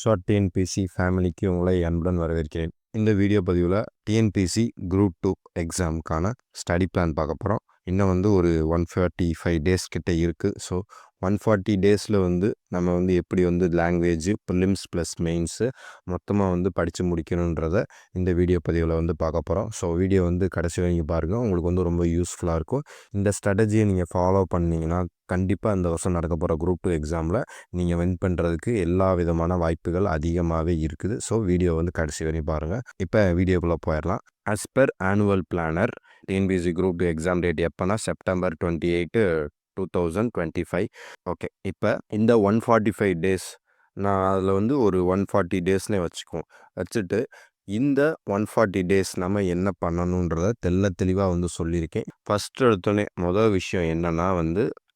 Short TNPSC ஃபேமிலிக்கு உங்களை அன்புடன் வரவேற்கிறேன். இந்த வீடியோ பதிவில் டிஎன்பிசி குரூப் 2 எக்ஸாமுக்கான ஸ்டடி பிளான் பார்க்க போகிறோம். இன்னும் ஒரு 145 டேஸ் கிட்ட இருக்குது. ஸோ 140 டேஸில் நம்ம எப்படி லாங்குவேஜ் ப்ரிலிம்ஸ் ப்ளஸ் மெயின்ஸு மொத்தமாக படித்து முடிக்கணுன்றத இந்த வீடியோ பதிவில் பார்க்க போகிறோம். ஸோ வீடியோ கடைசி வரைக்கும் பாருங்கள், உங்களுக்கு ரொம்ப யூஸ்ஃபுல்லாக இருக்கும். இந்த ஸ்ட்ராட்டஜியை நீங்கள் ஃபாலோ பண்ணிங்கன்னா கண்டிப்பாக இந்த வருஷம் நடக்க போகிற குரூப் 2 எக்ஸாமில் நீங்கள் வின் பண்ணுறதுக்கு எல்லா விதமான வாய்ப்புகள் அதிகமாகவே இருக்குது. ஸோ வீடியோ கடைசி வரையும் பாருங்கள். இப்போ வீடியோக்குள்ளே போயிடலாம். As per annual planar TNPSC group 2 exam date எப்போனா செப்டம்பர் 28, 2025. ஓகே, இப்போ இந்த 145 டேஸ் நான் அதில் ஒரு 140 டேஸ்னே வச்சுட்டு இந்த 140 டேஸ் நம்ம என்ன பண்ணணுன்றத தெளிவாக சொல்லியிருக்கேன். ஃபஸ்ட்டு எடுத்தோடனே முதல் விஷயம் என்னென்னா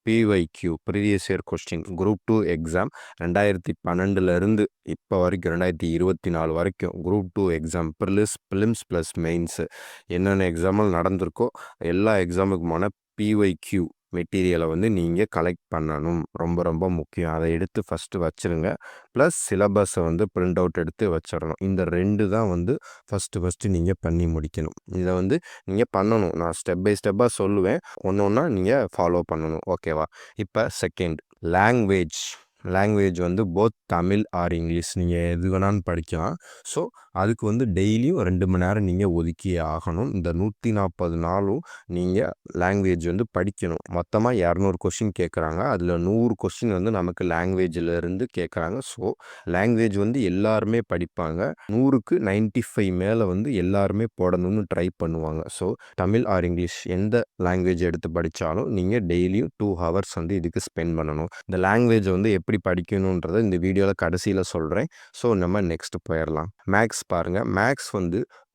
PYQ previous year question group 2 exam 2012 இப்போ வரைக்கும் 2024 வரைக்கும் group 2 exam prelims plus mains என்னென்ன எக்ஸாம்பிள் நடந்திருக்கோ எல்லா எக்ஸாமுக்குமான பிஒய்க்யூ மெட்டீரியலை நீங்கள் கலெக்ட் பண்ணணும். ரொம்ப ரொம்ப முக்கியம். அதை எடுத்து ஃபஸ்ட்டு வச்சுருங்க. ப்ளஸ் சிலபஸை பிரிண்ட் அவுட் எடுத்து வச்சிடணும். இந்த ரெண்டு தான் ஃபஸ்ட்டு நீங்கள் பண்ணி முடிக்கணும். இதை நீங்கள் பண்ணணும். நான் ஸ்டெப் பை ஸ்டெப்பாக சொல்லுவேன், ஒன்று ஒன்றா நீங்கள் ஃபாலோ பண்ணணும். ஓகேவா? இப்போ second, language both Tamil R English நீங்கள் எது வேணாலும் படிக்கலாம். ஸோ அதுக்கு டெய்லியும் 2 மணி நேரம் நீங்கள் ஒதுக்கியே ஆகணும். இந்த 140 நாளும் நீங்கள் லாங்குவேஜ் படிக்கணும். மொத்தமாக 200 கொஸ்டின் கேட்குறாங்க. அதில் 100 கொஸ்டின் நமக்கு லாங்குவேஜில் இருந்து கேட்குறாங்க. ஸோ லாங்குவேஜ் எல்லாருமே படிப்பாங்க. 100க்கு 95 மேலே எல்லாருமே போடணும்னு ட்ரை பண்ணுவாங்க. ஸோ தமிழ் ஆர் இங்கிலீஷ் எந்த லாங்குவேஜ் எடுத்து படித்தாலும் நீங்கள் டெய்லியும் 2 ஹவர்ஸ் இதுக்கு ஸ்பெண்ட் பண்ணணும். இந்த லாங்குவேஜ் எப்படி படிக்கணுன்றதை இந்த வீடியோவில் கடைசியில் சொல்கிறேன். ஸோ நம்ம நெக்ஸ்ட் போயிடலாம். மேக்ஸ் பாருங்கள். மேக்ஸ்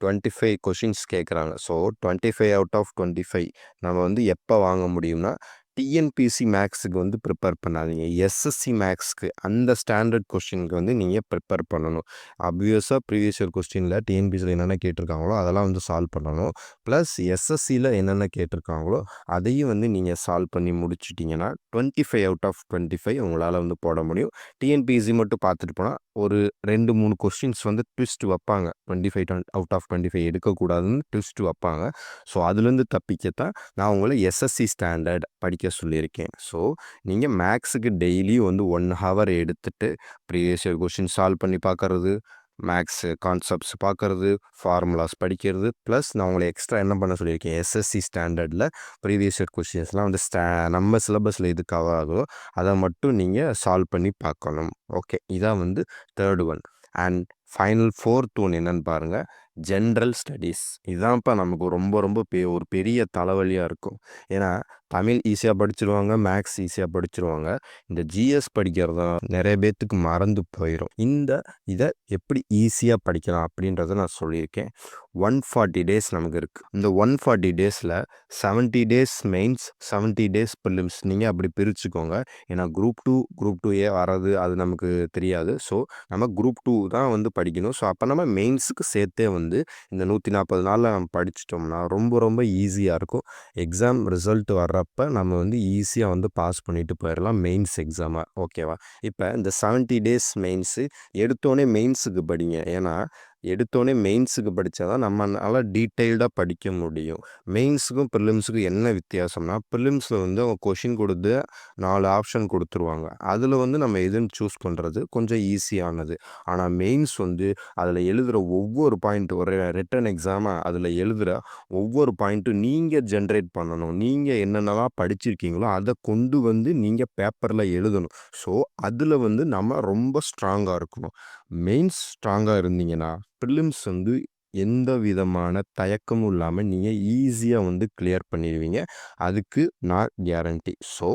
25 கொஷின்ஸ் கேட்குறாங்க. ஸோ 25 அவுட் ஆஃப் 25 நம்ம எப்போ வாங்க முடியும்னா டிஎன்பிசி மேக்ஸுக்கு ப்ரிப்பேர் பண்ணாதீங்க. எஸ்எஸ்சி மேக்ஸ்க்கு அந்த ஸ்டாண்டர்ட் கொஸ்டினுக்கு நீங்கள் ப்ரிப்பேர் பண்ணணும். அப்வியஸாக ப்ரீவியஸ் இயர் கொஸ்டினில் டிஎன்பிசியில் என்னென்ன கேட்டிருக்காங்களோ அதெல்லாம் சால்வ் பண்ணணும். ப்ளஸ் எஸ்எஸ்சியில் என்னென்ன கேட்டிருக்காங்களோ அதையும் நீங்கள் சால்வ் பண்ணி முடிச்சிட்டிங்கன்னா 25 அவுட் ஆஃப் 25 உங்களால் போட முடியும். டிஎன்பிசி மட்டும் பார்த்துட்டு போனால் ஒரு 2-3 கொஸ்டின்ஸ் ட்விஸ்ட் வைப்பாங்க. 25 அவுட் ஆஃப் 25 எடுக்கக்கூடாதுன்னு ட்விஸ்ட் வைப்பாங்க. ஸோ அதுலேருந்து தப்பிக்கத்தான் நான் உங்களை எஸ்எஸ்சி ஸ்டாண்டர்ட் படிக்க சொல்லியிருக்கேன். ஸோ நீங்கள் மேக்ஸுக்கு டெய்லி 1 ஹவர் எடுத்துகிட்டு ப்ரீவியஸ் இயர் கொஸ்டின் சால்வ் பண்ணி பார்க்கறது, மேக்ஸு கான்செப்ட்ஸ் பார்க்குறது, ஃபார்முலாஸ் படிக்கிறது, ப்ளஸ் நான் உங்களை எக்ஸ்ட்ரா என்ன பண்ண சொல்லியிருக்கேன், எஸ்எஸ்சி ஸ்டாண்டர்டில் ப்ரீவியஸ் இயர் கொஸ்டின்ஸ்லாம் நம்ம சிலபஸில் எது கவர் ஆகுதோ அதை மட்டும் நீங்கள் சால்வ் பண்ணி பார்க்கணும். ஓகே, இதான் third one. And final fourth one என்னன்னு பாருங்கள், ஜென்ரல் ஸ்டடீஸ். இதுதான்ப்பா நமக்கு ரொம்ப ரொம்ப ஒரு பெரிய தலைவலியாக இருக்கும். ஏன்னா தமிழ் ஈஸியாக படிச்சிருவாங்க, மேக்ஸ் ஈஸியாக படிச்சிருவாங்க. இந்த ஜிஎஸ் படிக்கிறதா நிறைய பேர்த்துக்கு மறந்து போயிடும். இதை எப்படி ஈஸியாக படிக்கலாம் அப்படின்றத நான் சொல்லியிருக்கேன். 140 டேஸ் நமக்கு இருக்குது. இந்த 140 டேஸில் 70 டேஸ் மெயின்ஸ், 70 டேஸ் ப்ரிலிம்ஸ். நீங்கள் அப்படி பிரிச்சுக்கோங்க. ஏன்னா குரூப் 2ஏ வர்றது அது நமக்கு தெரியாது. ஸோ நம்ம குரூப் 2 தான் படிக்கணும். ஸோ அப்போ நம்ம மெயின்ஸுக்கு சேர்த்தே இந்த 140 நாளில் நம்ம படிச்சிட்டோம்னா ரொம்ப ரொம்ப ஈஸியாக இருக்கும். எக்ஸாம் ரிசல்ட் வர்றப்ப நம்ம ஈஸியாக பாஸ் பண்ணிட்டு போயிடலாம் மெயின்ஸ் எக்ஸாமை. ஓகேவா? இப்போ இந்த 70 டேஸ் மெயின்ஸு எடுத்தோடனே மெயின்ஸுக்கு படிங்க. ஏன்னா எடுத்தோடனே மெயின்ஸுக்கு படித்தா தான் நம்மளால் டீட்டெயில்டாக படிக்க முடியும். மெயின்ஸுக்கும் ப்ரிலிம்ஸுக்கும் என்ன வித்தியாசம்னா, ப்ரிலிம்ஸில் அவங்க கொஷின் கொடுத்து 4 ஆப்ஷன் கொடுத்துருவாங்க. அதில் நம்ம எதுன்னு சூஸ் பண்ணுறது கொஞ்சம் ஈஸியானது. ஆனால் மெயின்ஸ் அதில் எழுதுகிற ஒவ்வொரு பாயிண்ட்டு, ஒரு ரிட்டன் எக்ஸாமாக அதில் எழுதுகிற ஒவ்வொரு பாயிண்ட்டும் நீங்கள் ஜென்ரேட் பண்ணணும். நீங்கள் என்னென்னலாம் படிச்சிருக்கீங்களோ அதை கொண்டு நீங்கள் பேப்பரில் எழுதணும். ஸோ அதில் நம்ம ரொம்ப ஸ்ட்ராங்காக இருக்கணும். மெயின்ஸ் ஸ்ட்ராங்காக இருந்தீங்கன்னா ப்ரிலிம்ஸ் எந்த விதமான தயக்கமும் இல்லாமல் நீங்கள் ஈஸியாக கிளியர் பண்ணிடுவீங்க. அதுக்கு நான் கேரண்டி. ஸோ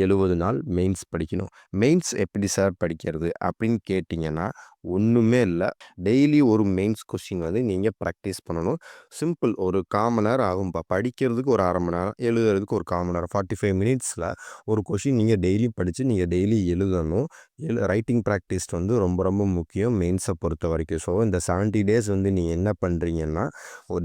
70 நாள் மெயின்ஸ் படிக்கணும். மெயின்ஸ் எப்படி சார் படிக்கிறது அப்படின்னு கேட்டிங்கன்னா ஒன்றுமே இல்லை. டெய்லி ஒரு மெயின்ஸ் கொஸ்டின் நீங்கள் ப்ராக்டிஸ் பண்ணணும். சிம்பிள். ஒரு 1/4 மணி நேரம் ஆகும்பா. படிக்கிறதுக்கு ஒரு 1/2 மணி நேரம், எழுதுறதுக்கு ஒரு 1/4 மணி நேரம், 45 மினிட்ஸில் ஒரு கொஸ்டின் நீங்கள் டெய்லி படித்து நீங்கள் டெய்லி எழுதணும். ரைட்டிங் ப்ராக்டிஸ் ரொம்ப ரொம்ப முக்கியம் மெயின்ஸை பொறுத்த வரைக்கும். ஸோ இந்த 70 டேஸ் நீங்கள் என்ன பண்ணுறீங்கன்னா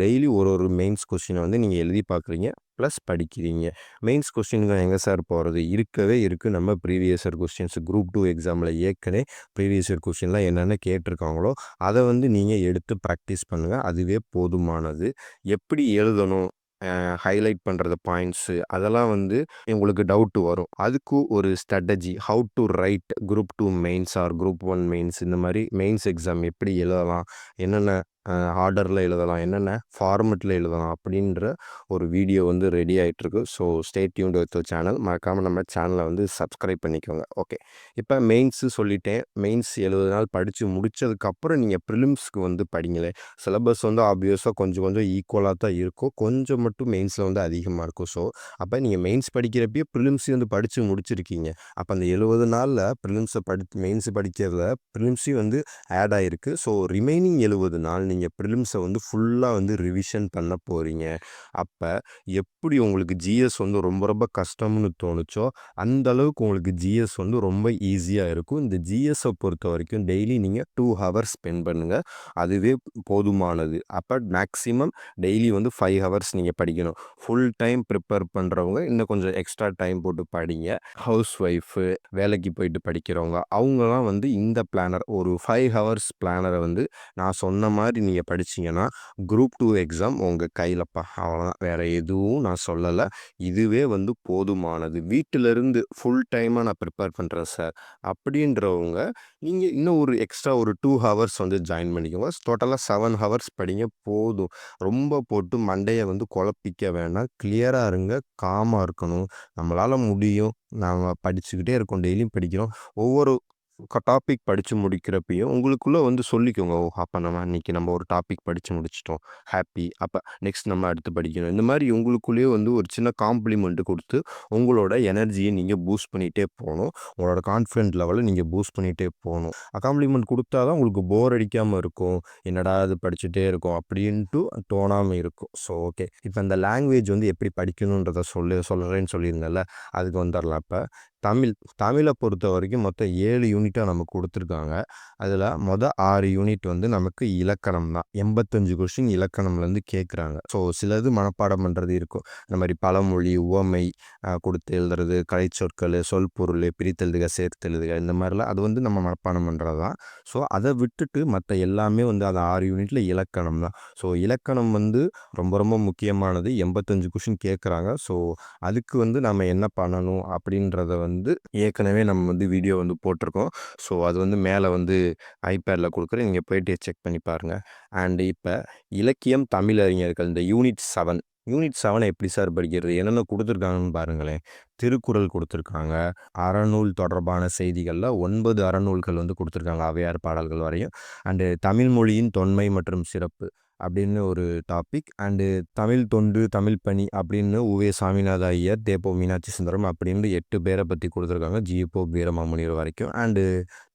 டெய்லி ஒரு மெயின்ஸ் கொஸ்டினை நீங்கள் எழுதி பார்க்குறீங்க. ப்ளஸ் படிக்கிறீங்க. மெயின்ஸ் கொஸ்டின்கள் எங்கே சார் போகிறது? இருக்கவே இருக்குது. நம்ம ப்ரீவியஸ் இயர் கொஸ்டின்ஸ் குரூப் 2 எக்ஸாமில் ஏற்கனவே ப்ரீவியஸ் இயர் கொஸ்டின்லாம் என்னென்ன கேட்டிருக்காங்களோ அதை வந்து நீங்கள் எடுத்து ப்ராக்டிஸ் பண்ணுங்கள். அதுவே போதுமானது. எப்படி எழுதணும், ஹைலைட் பண்ணுறது பாயிண்ட்ஸு அதெல்லாம் வந்து உங்களுக்கு டவுட்டு வரும். அதுக்கு ஒரு strategy how to write group 2 mains or group 1 mains இந்த மாதிரி மெயின்ஸ் எக்ஸாம் எப்படி எழுதலாம், என்னென்ன ஆர்டரில் எழுதலாம், என்னென்ன ஃபார்மெட்டில் எழுதலாம் அப்படின்ற ஒரு வீடியோ வந்து ரெடி ஆகிட்டுருக்கு. So stay tuned with channel. மறக்காமல் நம்ம சேனலை வந்து சப்ஸ்கிரைப் பண்ணிக்கோங்க. ஓகே, இப்போ மெயின்ஸு சொல்லிட்டேன். மெயின்ஸ் 70 நாள் படித்து முடித்ததுக்கப்புறம் நீங்கள் ப்ரிலிம்ஸ்க்கு வந்து படிங்களேன். சிலபஸ் வந்து ஆப்வியஸாக கொஞ்சம் கொஞ்சம் ஈக்குவலாக தான் இருக்கும். கொஞ்சம் மட்டும் மெயின்ஸில் வந்து அதிகமாக இருக்கும். ஸோ அப்போ நீங்கள் மெயின்ஸ் படிக்கிறப்பயே ப்ரிலிம்ஸையும் வந்து படித்து முடிச்சிருக்கீங்க. அப்போ அந்த 70 நாளில் ப்ரிலிம்ஸை மெயின்ஸு படிக்கிறதுல ப்ரிலிம்ஸையும் வந்து ஆட் ஆகிருக்கு. ஸோ ரிமைனிங் 70 நாள் நீங்கள் ப்ரிலிம்ஸை வந்து ஃபுல்லாக வந்து ரிவிஷன் பண்ண போகிறீங்க. அப்போ எப்படி உங்களுக்கு ஜிஎஸ் வந்து ரொம்ப ரொம்ப கஷ்டம்னு தோணுச்சோ அந்த அளவுக்கு உங்களுக்கு ஜிஎஸ் வந்து ரொம்ப ஈஸியாக இருக்கும். இந்த ஜிஎஸ்ஸை பொறுத்த வரைக்கும் டெய்லி நீங்கள் 2 ஹவர்ஸ் ஸ்பெண்ட் பண்ணுங்கள். அதுவே போதுமானது. அப்போ மேக்ஸிமம் டெய்லி வந்து 5 ஹவர்ஸ் நீங்கள் படிக்கணும். ஃபுல் டைம் ப்ரிப்பேர் பண்ணுறவங்க இன்னும் கொஞ்சம் எக்ஸ்ட்ரா டைம் போட்டு படிங்க. ஹவுஸ் ஒய்ஃபு, வேலைக்கு போயிட்டு படிக்கிறவங்க அவங்களாம் வந்து இந்த பிளானர் ஒரு 5 ஹவர்ஸ் பிளானரை வந்து நான் சொன்ன மாதிரி நீங்கள் படிச்சிங்கன்னா குரூப் 2 எக்ஸாம் உங்கள் கையிலப்பா. அவ்வளோதான், வேறு எதுவும் நான் சொல்லலை. இதுவே வந்து போதுமானது. வீட்டிலேருந்து ஃபுல் டைமாக நான் ப்ரிப்பேர் பண்ணுறேன் சார் அப்படின்றவங்க நீங்கள் இன்னும் ஒரு எக்ஸ்ட்ரா ஒரு 2 ஹவர்ஸ் வந்து ஜாயின் பண்ணிக்கோங்க. டோட்டலாக 7 ஹவர்ஸ் படிங்க போதும். ரொம்ப போட்டு மண்டையை வந்து குழப்பிக்க வேணாம். கிளியராக இருங்க, காமாக இருக்கணும். நம்மளால் முடியும். நாம் படிச்சுக்கிட்டே இருக்கோம், டெய்லியும் படிக்கிறோம். ஒவ்வொரு டாபிக் படித்து முடிக்கிறப்பையும் உங்களுக்குள்ளே வந்து சொல்லிக்கோங்க, ஓ அப்போ நம்ம ஒரு டாபிக் படித்து முடிச்சிட்டோம், ஹாப்பி. அப்போ நெக்ஸ்ட் நம்ம அடுத்து படிக்கணும். இந்த மாதிரி உங்களுக்குள்ளேயே வந்து ஒரு சின்ன காம்ப்ளிமெண்ட்டு கொடுத்து உங்களோட எனர்ஜியை நீங்கள் பூஸ்ட் பண்ணிகிட்டே போகணும். உங்களோட கான்ஃபிடென்ட் லெவலை நீங்கள் பூஸ்ட் பண்ணிகிட்டே போகணும். காம்ப்ளிமெண்ட் கொடுத்தா தான் உங்களுக்கு போர் அடிக்காமல் இருக்கும். என்னடா அது படிச்சுட்டே இருக்கும் அப்படின்ட்டு தோணாமல் இருக்கும். ஸோ ஓகே, இப்போ இந்த லாங்குவேஜ் வந்து எப்படி படிக்கணுன்றதை சொல்கிறேன்னு சொல்லியிருந்தேன்ல, அதுக்கு வந்துடலாம். இப்போ தமிழை பொறுத்த வரைக்கும் மொத்தம் 7 யூனிட்டாக நமக்கு கொடுத்துருக்காங்க. அதில் 6 யூனிட் வந்து நமக்கு இலக்கணம் தான். 85 கொஸ்டின் இலக்கணம்லேருந்து கேட்குறாங்க. ஸோ சிலது மனப்பாடம் பண்ணுறது இருக்கும். இந்த மாதிரி பழமொழி, உவமை கொடுத்து எழுதுறது, கலைச்சொற்கள், சொல் பொருள், பிரித்தெழுதுக, சேர்த்தெழுதுக, இந்த மாதிரிலாம் அது வந்து நம்ம மனப்பாடம் பண்ணுறது தான். ஸோ அதை விட்டுட்டு மற்ற எல்லாமே வந்து அது 6 யூனிட்டில் இலக்கணம் தான். ஸோ இலக்கணம் வந்து ரொம்ப ரொம்ப முக்கியமானது. 85 கொஸ்டின் கேட்குறாங்க. ஸோ அதுக்கு வந்து நம்ம என்ன பண்ணணும் அப்படின்றத வந்து ஏற்கனவே நம்ம வந்து வீடியோ வந்து போட்டிருக்கோம். ஸோ அது வந்து மேலே வந்து ஐபேடில் கொடுக்குறேன், நீங்கள் போய்ட்டு செக் பண்ணி பாருங்கள். அண்டு இப்போ இலக்கியம் தமிழறிஞர்கள் இந்த யூனிட் 7 எப்படி சார் படிக்கிறது, என்னென்ன கொடுத்துருக்காங்கன்னு பாருங்களேன். திருக்குறள் கொடுத்துருக்காங்க. அறநூல் தொடர்பான செய்திகளில் 9 அறநூல்கள் வந்து கொடுத்துருக்காங்க, அவையார் பாடல்கள் வரையும். அண்டு தமிழ் மொழியின் தொன்மை மற்றும் சிறப்பு அப்படின்னு ஒரு டாபிக். அண்டு தமிழ் தொண்டு, தமிழ் பணி அப்படின்னு உவே சாமிநாத ஐயர், தேப்போ மீனாட்சி சுந்தரம் அப்படின்னு 8 பேரை பற்றி கொடுத்துருக்காங்க, ஜிபோ வீரமாமுனிவர் வரைக்கும். அண்டு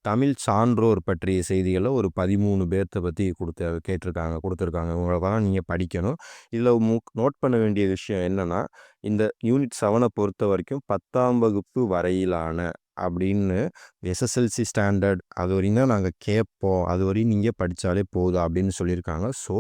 தமிழ் சான்றோர் பற்றிய செய்திகளை ஒரு 13 பேர்த்த பற்றி கொடுத்துருக்காங்க. உங்களுக்கெல்லாம் நீங்கள் படிக்கணும். இதில் நோட் பண்ண வேண்டிய விஷயம் என்னென்னா, இந்த யூனிட் 7 பொறுத்த வரைக்கும் 10ஆம் வகுப்பு வரையிலான அப்படின்னு எஸ்எஸ்எல்சி ஸ்டாண்டர்ட் அது வரையும் தான் நாங்கள் கேட்போம், அது வரையும் நீங்கள் படித்தாலே போதும் அப்படின்னு சொல்லியிருக்காங்க. ஸோ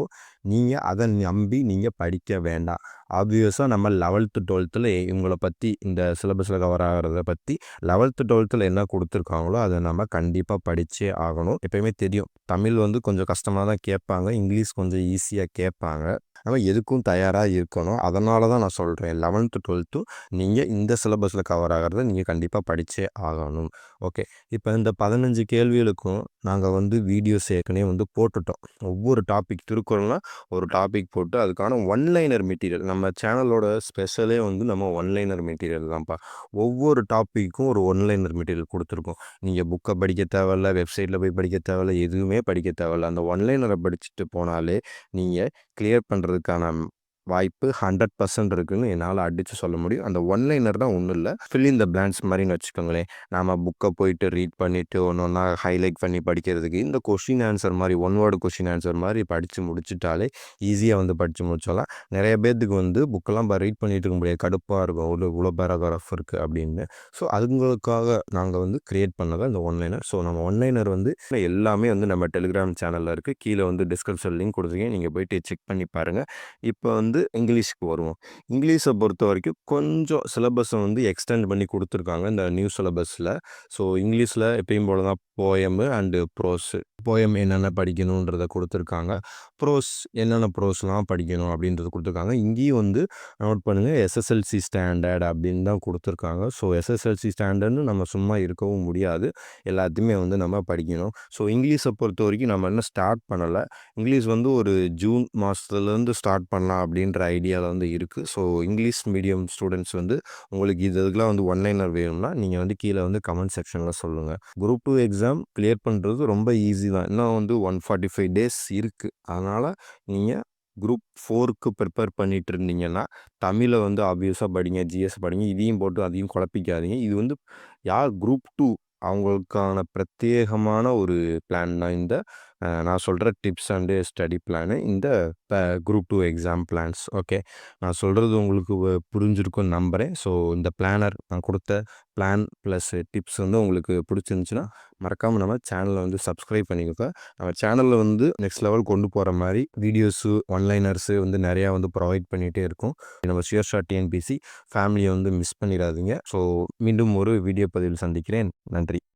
நீங்கள் அதை நம்பி நீங்கள் படிக்க வேண்டாம். ஆப்வியஸாக நம்ம 11th 12th இவங்களை பற்றி இந்த சிலபஸில் கவர் ஆகிறத பற்றி 11th 12th என்ன கொடுத்துருக்காங்களோ அதை நம்ம கண்டிப்பாக படித்தே ஆகணும். எப்பயுமே தெரியும், தமிழ் வந்து கொஞ்சம் கஷ்டமாக தான் கேட்பாங்க, இங்கிலீஷ் கொஞ்சம் ஈஸியாக கேட்பாங்க. நம்ம எதுக்கும் தயாராக இருக்கணும். அதனால தான் நான் சொல்கிறேன், 11th 12th நீங்கள் இந்த சிலபஸில் கவர் ஆகிறத நீங்கள் கண்டிப்பாக படித்தே ஆகணும். ஓகே, இப்போ இந்த 15 கேள்விகளுக்கும் நாங்கள் வந்து வீடியோஸ் ஏற்கனவே வந்து போட்டுட்டோம். ஒவ்வொரு டாபிக், திருக்குறள்னால் ஒரு டாபிக் போட்டு அதுக்கான ஒன்லைனர் மெட்டீரியல், நம்ம சேனலோட ஸ்பெஷலே வந்து நம்ம ஒன்லைனர் மெட்டீரியல் தான்ப்பா. ஒவ்வொரு டாப்பிக்கும் ஒரு ஒன்லைனர் மெட்டீரியல் கொடுத்துருக்கோம். நீங்கள் புக்கை படிக்க தேவையில்ல, வெப்சைட்டில் போய் படிக்க தேவையில்ல, எதுவுமே படிக்க தேவையில்ல. அந்த ஒன்லைனரை படிச்சுட்டு போனாலே நீங்கள் கிளியர் பண்ணுறதுக்கான வாய்ப்பு 100% இருக்குன்னு என்னால் அடித்து சொல்ல முடியும். அந்த ஒன்லைனர் தான் ஒன்றும் இல்லை, ஃபில் இன் த பிளாங்க்ஸ் மாதிரின்னு வச்சுக்கோங்களேன். நாம் புக்கை போயிட்டு ரீட் பண்ணிவிட்டு ஒன்று ஒன்றா ஹைலைட் பண்ணி படிக்கிறதுக்கு இந்த கொஷின் ஆன்சர் மாதிரி, ஒன் வேர்டு கொஷின் ஆன்சர் மாதிரி படித்து முடிச்சுட்டாலே ஈஸியாக வந்து படித்து முடிச்சிடலாம். நிறைய பேர்த்துக்கு வந்து புக்கெல்லாம் ரீட் பண்ணிட்டு இருக்க முடியாது, கடுப்பாக இருக்கும், இவ்வளோ பேராகிராஃப் இருக்குது அப்படின்னு. ஸோ அதுங்களுக்காக நாங்கள் வந்து க்ரியேட் பண்ணதான் இந்த ஒன்லைனர். ஸோ நம்ம ஒன்லைனர் வந்து எல்லாமே வந்து நம்ம டெலிகிராம் சேனலில் இருக்குது. கீழே வந்து டிஸ்கிரிப்ஷன் லிங்க் கொடுத்துருக்கேன், நீங்கள் போய்ட்டு செக் பண்ணி பாருங்கள். இப்போ வந்து வந்து இங்கிலீஷ்க்கு வருவோம். இங்கிலீஷை பொறுத்த வரைக்கும் கொஞ்சம் சிலபஸை வந்து எக்ஸ்டெண்ட் பண்ணி கொடுத்துருக்காங்க இந்த நியூ சிலபஸில். ஸோ இங்கிலீஷில் எப்பயும் போல தான் போயமு அண்டு ப்ரோஸு. போயம் என்னென்ன படிக்கணுன்றதை கொடுத்துருக்காங்க. ப்ரோஸ் என்னென்ன ப்ரோஸ்லாம் படிக்கணும் அப்படின்றது கொடுத்துருக்காங்க. இங்கேயும் வந்து நோட் பண்ணுங்கள், எஸ்எஸ்எல்சி ஸ்டாண்டர்ட் அப்படின்னு தான் கொடுத்துருக்காங்க. ஸோ எஸ்எஸ்எல்சி ஸ்டாண்டர்ட்னு நம்ம சும்மா இருக்கவும் முடியாது, எல்லாத்தையுமே வந்து நம்ம படிக்கணும். ஸோ இங்கிலீஷை பொறுத்த வரைக்கும் நம்ம இன்னும் ஸ்டார்ட் பண்ணலை. இங்கிலீஷ் வந்து ஒரு ஜூன் மாதத்துலேருந்து ஸ்டார்ட் பண்ணலாம் அப்படின்ற ஐடியாவில் வந்து இருக்குது. ஸோ இங்கிலீஷ் மீடியம் ஸ்டூடெண்ட்ஸ் வந்து உங்களுக்கு இதுக்கெலாம் வந்து ஒன்லைனர் வேணும்னா நீங்கள் வந்து கீழே வந்து கமெண்ட் செக்ஷனில் சொல்லுங்கள். குரூப் 2 எக்ஸாம் கிளியர் பண்ணுறது ரொம்ப ஈஸி தான். இன்னும் வந்து 145 டேஸ் இருக்குது. அதனால் நீங்கள் குரூப் 4க்கு ப்ரிப்பேர் பண்ணிட்டு இருந்தீங்கன்னா தமிழை வந்து ஆப்வியஸாக படிங்க, ஜிஎஸ் படிங்க. இதையும் போட்டு அதையும் குழப்பிக்காதீங்க. இது வந்து யார் குரூப் 2 அவங்களுக்கான பிரத்யேகமான ஒரு பிளான் தான் இந்த நான் சொல்கிற டிப்ஸ் அண்டு ஸ்டடி பிளானு, இந்த குரூப் 2 எக்ஸாம் பிளான்ஸ். ஓகே, நான் சொல்கிறது உங்களுக்கு புரிஞ்சிருக்கும்னு நம்புகிறேன். ஸோ இந்த பிளானர் நான் கொடுத்த பிளான் ப்ளஸ் டிப்ஸ் வந்து உங்களுக்கு பிடிச்சிருந்துச்சுன்னா மறக்காமல் நம்ம சேனலை வந்து சப்ஸ்கிரைப் பண்ணிக்கோங்க. நம்ம சேனலில் வந்து நெக்ஸ்ட் லெவல் கொண்டு போகிற மாதிரி வீடியோஸு ஒன்லைனர்ஸு வந்து நிறையா வந்து ப்ரொவைட் பண்ணிகிட்டே இருக்கும். நம்ம ஷியர் ஷாட் டிஎன்பிசி ஃபேமிலியை வந்து மிஸ் பண்ணிடாதீங்க. ஸோ மீண்டும் ஒரு வீடியோ பதிவில் சந்திக்கிறேன். நன்றி.